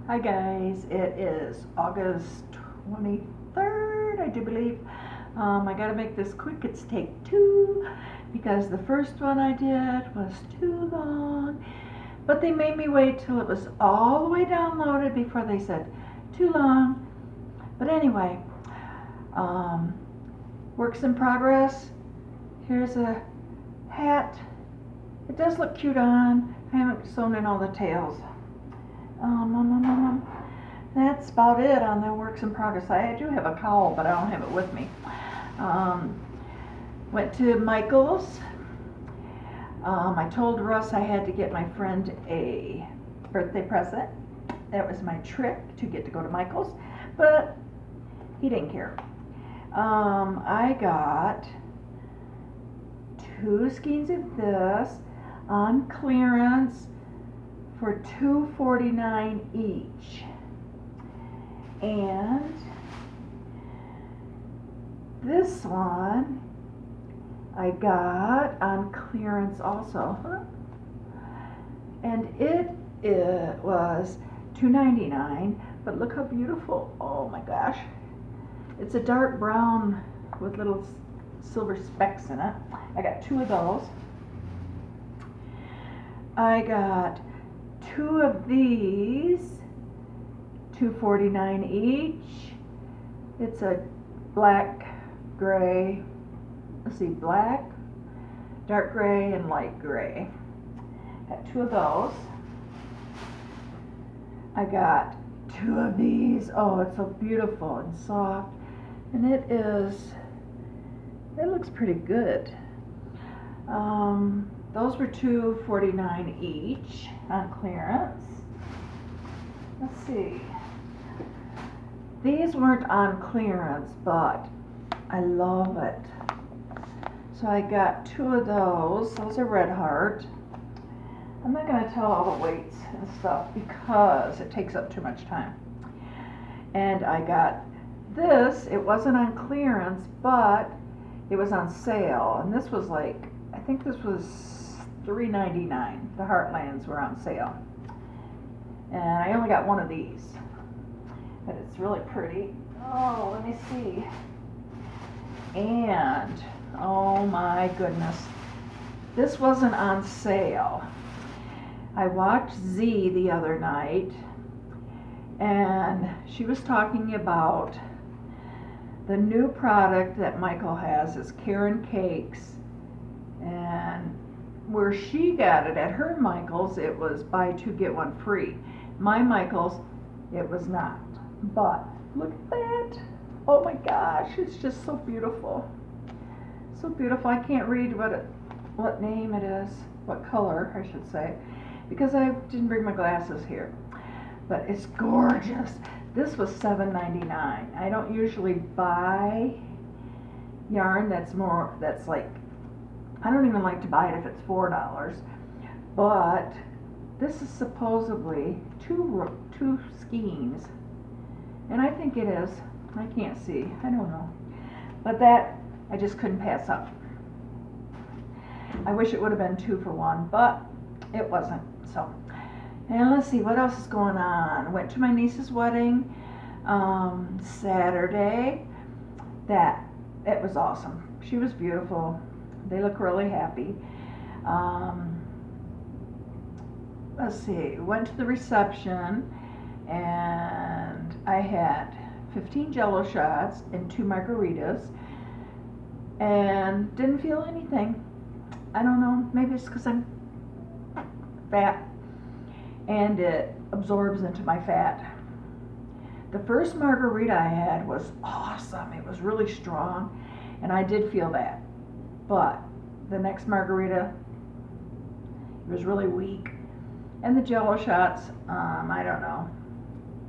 Hi guys, it is August 23rd, I do believe. I gotta make this quick, it's take two, because the first one I did was too long, but they made me wait till it was all the way downloaded before they said too long. But anyway, um, works in progress. Here's a hat. It does look cute on. I haven't sewn in all the tails. That's about it on the works in progress. I do have a cowl, but I don't have it with me. Went to Michael's. I told Russ I had to get my friend a birthday present. That was my trick to get to go to Michael's, but he didn't care. I got 2 skeins of this on clearance for $2.49 each. And this one I got on clearance also. And it was $2.99, but look how beautiful. Oh my gosh. It's a dark brown with little silver specks in it. I got 2 of those. I got 2 of these, $2.49 each. It's a black, gray, let's see, black, dark gray, and light gray. Got 2 of those. I got 2 of these. Oh, it's so beautiful and soft. And it looks pretty good. Those were $2.49 each on clearance. Let's see. These weren't on clearance, but I love it. So I got 2 of those. Those are Red Heart. I'm not going to tell all the weights and stuff because it takes up too much time. And I got this. It wasn't on clearance, but it was on sale. And this was like, I think this was $3.99. The Heartlands were on sale. And I only got 1 of these. But it's really pretty. Oh, let me see. And, oh my goodness. This wasn't on sale. I watched Z the other night, and she was talking about the new product that Michael has is Karen Cakes, and where she got it at her Michael's, it was buy 2 get 1 free. My Michael's, it was not. But look at that. Oh my gosh, it's just so beautiful. So beautiful. I can't read what name it is, what color I should say, because I didn't bring my glasses here. But it's gorgeous. This was $7.99. I don't usually buy yarn that's like, I don't even like to buy it if it's $4. But this is supposedly two skeins. And I think it is. I can't see. I don't know. But that, I just couldn't pass up. I wish it would have been 2 for 1, but it wasn't. So, and let's see what else is going on. Went to my niece's wedding Saturday. It was awesome. She was beautiful. They look really happy. Let's see. Went to the reception, and I had 15 Jello shots and 2 margaritas, and didn't feel anything. I don't know. Maybe it's because I'm fat and it absorbs into my fat. The first margarita I had was awesome. It was really strong, and I did feel that. But the next margarita, it was really weak. And the Jello shots, I don't know.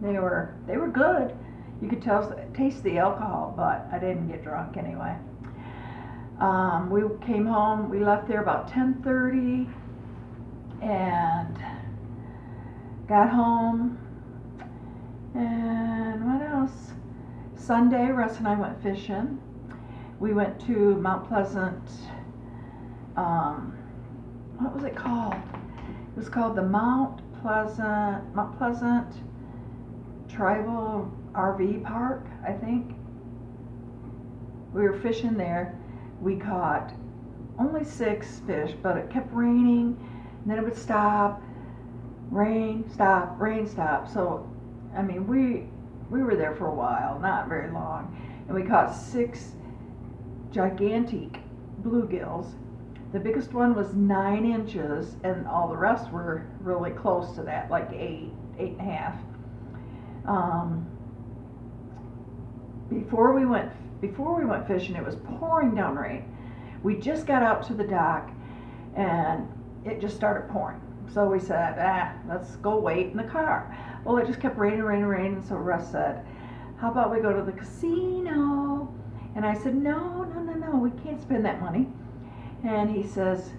They were good. You could taste the alcohol, but I didn't get drunk anyway. We came home. We left there about 10:30, and got home. And what else? Sunday, Russ and I went fishing. We went to Mount Pleasant. What was it called? It was called the Mount Pleasant Tribal RV Park, I think. We were fishing there. We caught only 6 fish, but it kept raining, and then it would stop, rain, stop, rain, stop. So, I mean, we were there for a while, not very long, and we caught 6 gigantic bluegills. The biggest one was 9 inches, and all the rest were really close to that, like 8, 8.5. Before we went fishing, it was pouring down rain. We just got out to the dock, and it just started pouring. So we said, let's go wait in the car. Well, it just kept raining. So Russ said, how about we go to the casino? And I said, no, we can't spend that money. And he says,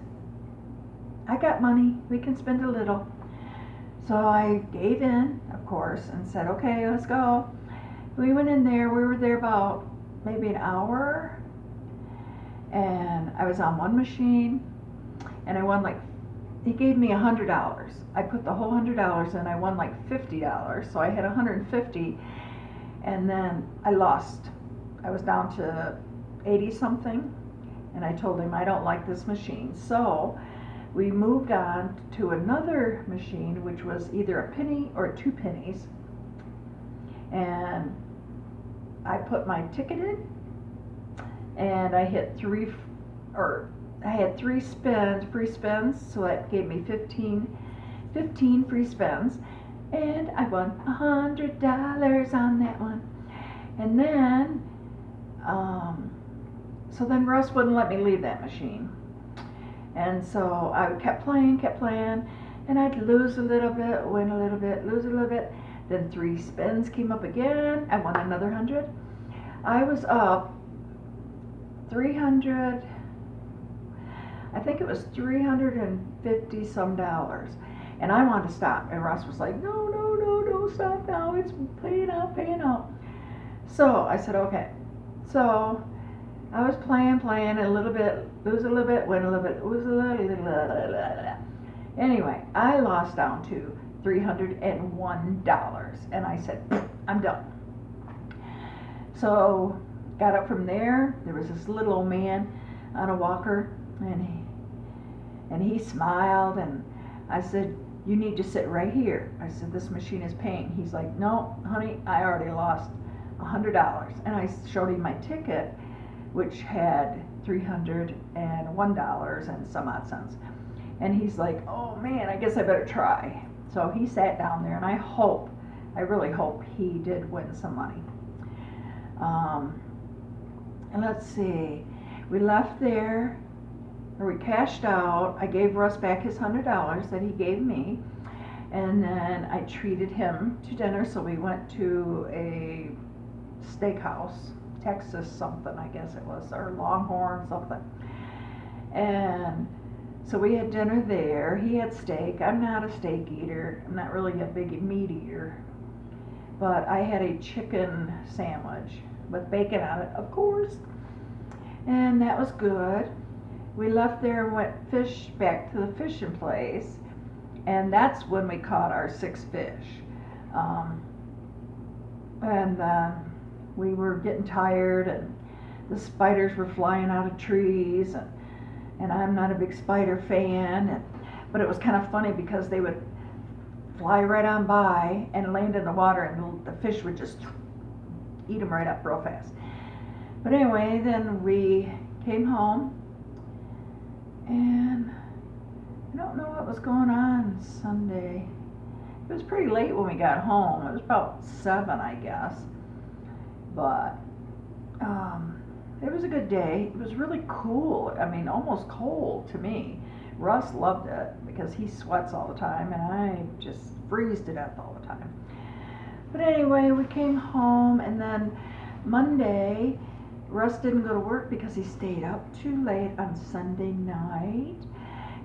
I got money, we can spend a little. So I gave in, of course, and said, okay, let's go. We went in there, we were there about maybe an hour, and I was on one machine, and I won he gave me $100. I put the whole $100 in, I won like $50, so I had $150, and then I lost. I was down to 80 something, and I told him I don't like this machine. So we moved on to another machine, which was either a penny or 2 pennies, and I put my ticket in, and I hit I had 3 free spins, so that gave me 15 free spins, and I won $100 on that one. And then, so then Russ wouldn't let me leave that machine. And so I kept playing, and I'd lose a little bit, win a little bit, lose a little bit. Then 3 spins came up again, I won another 100. I was up 300, I think it was $350 some dollars. And I wanted to stop, and Russ was like, no, don't stop now, it's paying out. So I said, okay. So I was playing a little bit, lose a little bit, win a little bit, lose a little. Anyway, I lost down to $301, and I said, I'm done. So got up from there. There was this little old man on a walker, and he smiled, and I said, you need to sit right here. I said, this machine is paying. He's like, no, honey, I already lost $100. And I showed him my ticket, which had $301 and some odd cents. And he's like, oh man, I guess I better try. So he sat down there, and I really hope he did win some money. And let's see, we left there, or we cashed out. I gave Russ back his $100 that he gave me, and then I treated him to dinner. So we went to a steakhouse, Texas something, I guess it was, or Longhorn something. And so we had dinner there. He had steak. I'm not a steak eater. I'm not really a big meat eater. But I had a chicken sandwich with bacon on it, of course. And that was good. We left there and went back to the fishing place. And that's when we caught our 6 fish. And we were getting tired, and the spiders were flying out of trees, and I'm not a big spider fan, but it was kind of funny because they would fly right on by and land in the water, and the fish would just eat them right up real fast. But anyway, then we came home, and I don't know what was going on Sunday. It was pretty late when we got home. It was about 7, I guess. But it was a good day. It was really cool. I mean, almost cold to me. Russ loved it because he sweats all the time, and I just freeze to death all the time. But anyway, we came home, and then Monday, Russ didn't go to work because he stayed up too late on Sunday night,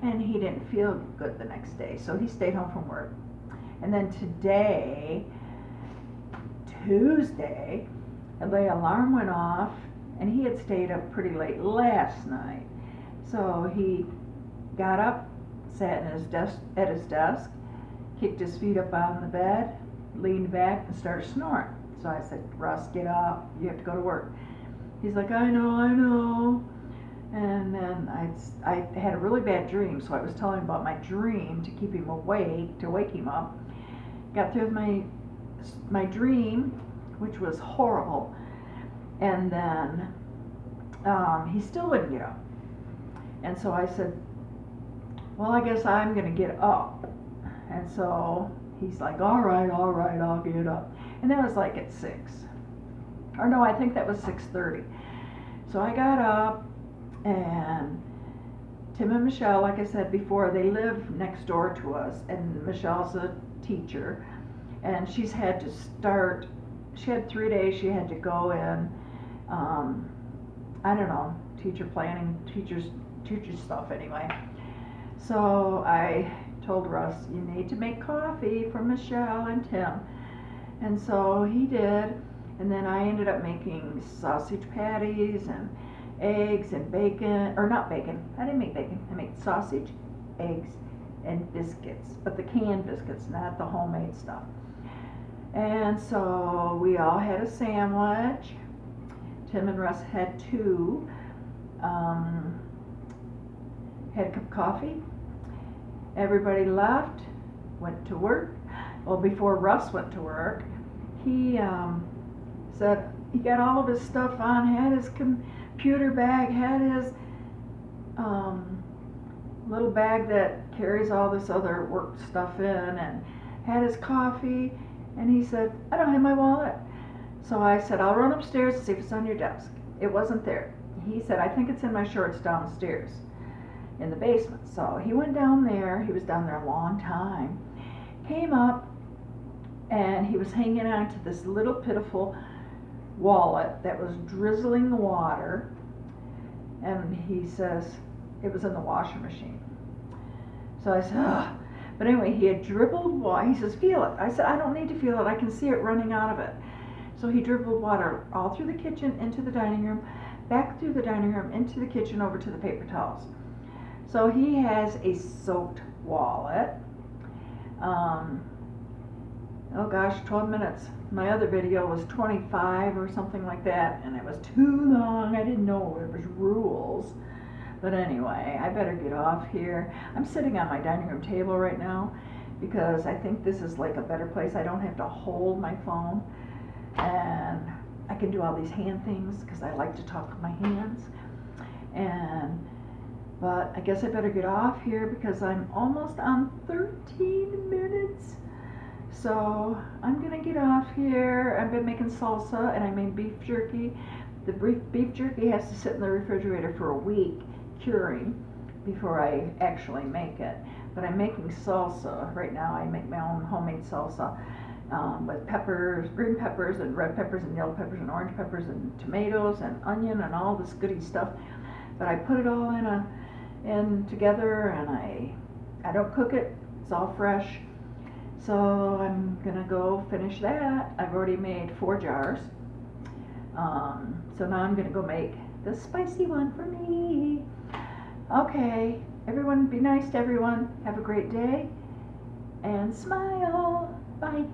and he didn't feel good the next day, so he stayed home from work. And then today, Tuesday, the alarm went off, and he had stayed up pretty late last night. So he got up, sat at his desk, kicked his feet up on the bed, leaned back and started snoring. So I said, Russ, get up, you have to go to work. He's like, I know. And then I had a really bad dream, so I was telling him about my dream to keep him awake, to wake him up. Got through my dream, which was horrible, and then he still wouldn't get up. And so I said, well, I guess I'm going to get up. And so he's like, all right, I'll get up. And that was like at 6. Or no, I think that was 6:30. So I got up, and Tim and Michelle, like I said before, they live next door to us, and Michelle's a teacher, and she had 3 days she had to go in, I don't know, teacher planning, teacher stuff anyway. So I told Russ, you need to make coffee for Michelle and Tim. And so he did, and then I ended up making sausage patties and eggs and bacon, or not bacon, I didn't make bacon, I made sausage, eggs, and biscuits, but the canned biscuits, not the homemade stuff. And so we all had a sandwich. Tim and Russ had 2, had a cup of coffee. Everybody left, went to work. Well, before Russ went to work, he said he got all of his stuff on, had his computer bag, had his little bag that carries all this other work stuff in, and had his coffee, and he said, I don't have my wallet. So I said, I'll run upstairs and see if it's on your desk. It wasn't there. He said, I think it's in my shorts downstairs in the basement. So he went down there. He was down there a long time. Came up, and he was hanging on to this little pitiful wallet that was drizzling water, and he says it was in the washing machine. So I said, ugh. But anyway, he had dribbled water. He says, feel it. I said, I don't need to feel it. I can see it running out of it. So he dribbled water all through the kitchen, into the dining room, back through the dining room, into the kitchen, over to the paper towels. So he has a soaked wallet. Oh gosh, 12 minutes. My other video was 25 or something like that, and it was too long. I didn't know there was rules. But anyway, I better get off here. I'm sitting on my dining room table right now because I think this is like a better place. I don't have to hold my phone, and I can do all these hand things because I like to talk with my hands. But I guess I better get off here because I'm almost on 13 minutes. So I'm gonna get off here. I've been making salsa, and I made beef jerky. The beef jerky has to sit in the refrigerator for a week, curing, before I actually make it. But I'm making salsa right now. I make my own homemade salsa with peppers, green peppers and red peppers and yellow peppers and orange peppers and tomatoes and onion and all this goody stuff. But I put it all in together, and I don't cook it. It's all fresh. So I'm gonna go finish that. I've already made 4 jars. So now I'm gonna go make the spicy one for me. Okay, everyone, be nice to everyone. Have a great day, and smile. Bye.